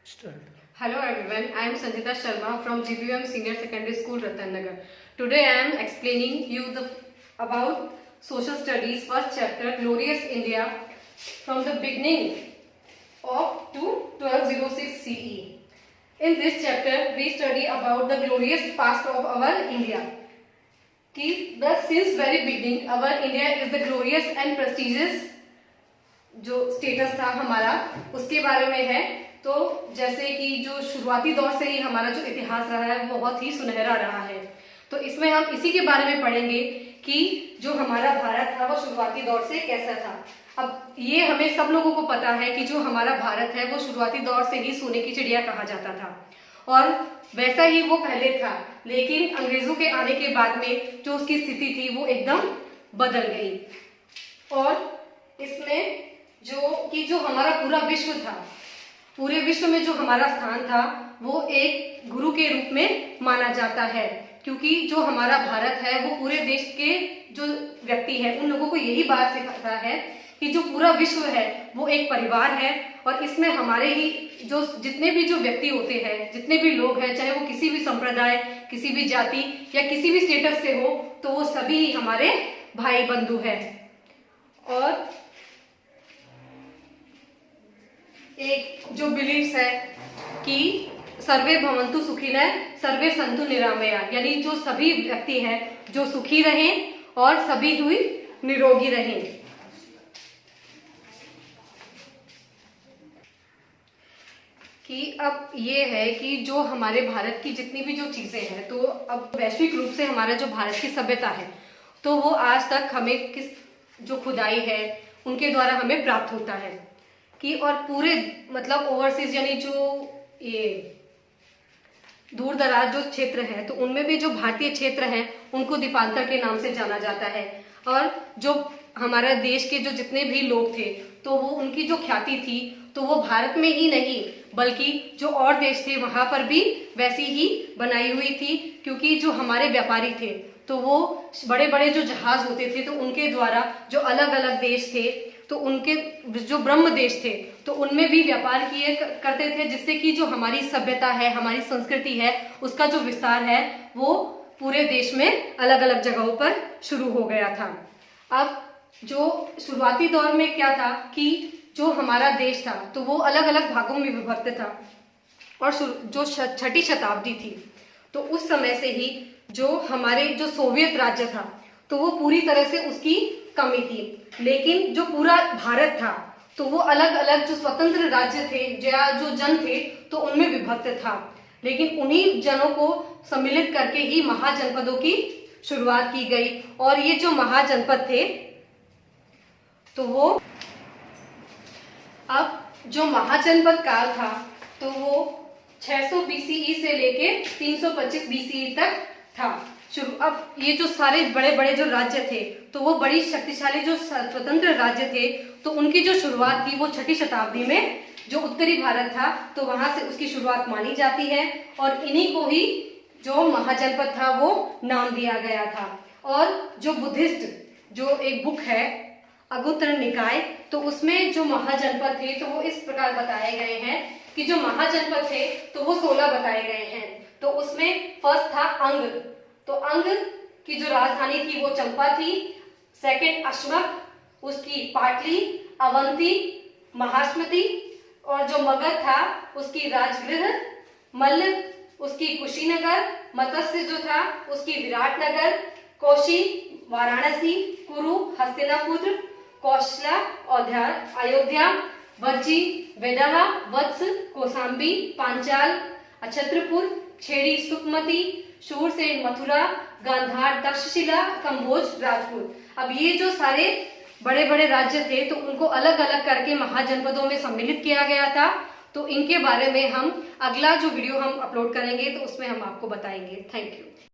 Start. Hello everyone, I am Sanjita Sharma from GBM Senior Secondary School, Ratanagar. Today I am explaining you about Social Studies first chapter, Glorious India, from the beginning of to 1206 CE. In this chapter, we study about the glorious past of our India. Since very beginning, our India is the glorious and prestigious जो status था हमारा उसके बारे में है। तो जैसे कि जो शुरुआती दौर से ही हमारा जो इतिहास रहा है वो बहुत ही सुनहरा रहा है। तो इसमें हम इसी के बारे में पढ़ेंगे कि जो हमारा भारत था वो शुरुआती दौर से कैसा था। अब ये हमें सब लोगों को पता है कि जो हमारा भारत है वो शुरुआती दौर से ही सोने की चिड़िया कहा जाता था और वैसा ही वो पहले था, लेकिन अंग्रेजों के आने के बाद में जो उसकी स्थिति थी वो एकदम बदल गई। और इसमें जो हमारा पूरा विश्व था, पूरे विश्व में जो हमारा स्थान था वो एक गुरु के रूप में माना जाता है, क्योंकि जो हमारा भारत है वो पूरे देश के जो व्यक्ति है उन लोगों को यही बात सिखाता है कि जो पूरा विश्व है वो एक परिवार है और इसमें हमारे ही जो जितने भी जो व्यक्ति होते हैं, जितने भी लोग हैं, चाहे वो किसी भी संप्रदाय, किसी भी जाति या किसी भी स्टेटस से हो, तो वो सभी हमारे भाई बंधु हैं। और एक जो बिलीव्स है कि सर्वे भवन्तु सुखिनः सर्वे सन्तु निरामया, यानी जो सभी व्यक्ति हैं जो सुखी रहें और सभी हुई निरोगी रहें। कि अब ये है कि जो हमारे भारत की जितनी भी जो चीजें हैं, तो अब वैश्विक रूप से हमारा जो भारत की सभ्यता है तो वो आज तक हमें किस जो खुदाई है उनके द्वारा हमें प्राप्त होता है कि और पूरे मतलब ओवरसीज यानी जो ये दूर दराज जो क्षेत्र है तो उनमें भी जो भारतीय क्षेत्र हैं उनको दीपांतर के नाम से जाना जाता है। और जो हमारा देश के जो जितने भी लोग थे तो वो उनकी जो ख्याति थी तो वो भारत में ही नहीं बल्कि जो और देश थे वहां पर भी वैसी ही बनाई हुई थी, क्योंकि जो हमारे व्यापारी थे तो वो बड़े बड़े जो जहाज होते थे तो उनके द्वारा जो अलग अलग देश थे तो उनके जो ब्रह्म देश थे तो उनमें भी व्यापार किए करते थे, जिससे कि जो हमारी सभ्यता है, हमारी संस्कृति है, उसका जो विस्तार है वो पूरे देश में अलग अलग जगहों पर शुरू हो गया था। अब जो शुरुआती दौर में क्या था कि जो हमारा देश था तो वो अलग अलग भागों में विभक्त था और जो छठी शताब्दी थी तो उस समय से ही जो हमारे जो सोवियत राज्य था तो वो पूरी तरह से उसकी कमी थी, लेकिन जो पूरा भारत था तो वो अलग अलग जो स्वतंत्र राज्य थे या जो जन थे तो उनमें विभक्त था, लेकिन उन्हीं जनों को सम्मिलित करके ही महाजनपदों की शुरुआत की गई। और ये जो महाजनपद थे तो वो अब जो महाजनपद काल था तो वो 600 BCE से लेके 325 BCE तक था। अब ये जो सारे बड़े बड़े जो राज्य थे तो वो बड़ी शक्तिशाली जो स्वतंत्र राज्य थे तो उनकी जो शुरुआत थी वो छठी शताब्दी में जो उत्तरी भारत था तो वहां से उसकी शुरुआत मानी जाती है और इन्हीं को ही जो महाजनपद था वो नाम दिया गया था। और जो बुद्धिस्ट जो एक बुक है अगुत्र निकाय तो उसमें जो महाजनपद थे तो वो इस प्रकार बताए गए हैं कि जो महाजनपद थे तो वो 16 बताए गए हैं। तो उसमें फर्स्ट था अंग, तो अंग की जो राजधानी थी वो चंपा थी। सेकंड अश्मक, उसकी पाटली, अवंती, महाश्मति, और जो मगध था उसकी राजगृह, मल्ल उसकी कुशीनगर, मत्स्य जो था उसकी विराटनगर, कौशी वाराणसी, कुरु हस्तिनापुर, कौशला अयोध्या, वर्जी वेदहा, वत्स कौशाम्बी, पांचाल अक्षत्रपुर, छेड़ी सुकमती, शूरसेन मथुरा, गांधार तक्षशिला, कंबोज राजपुर। अब ये जो सारे बड़े बड़े राज्य थे तो उनको अलग अलग करके महाजनपदों में सम्मिलित किया गया था। तो इनके बारे में हम अगला जो वीडियो हम अपलोड करेंगे तो उसमें हम आपको बताएंगे। Thank you.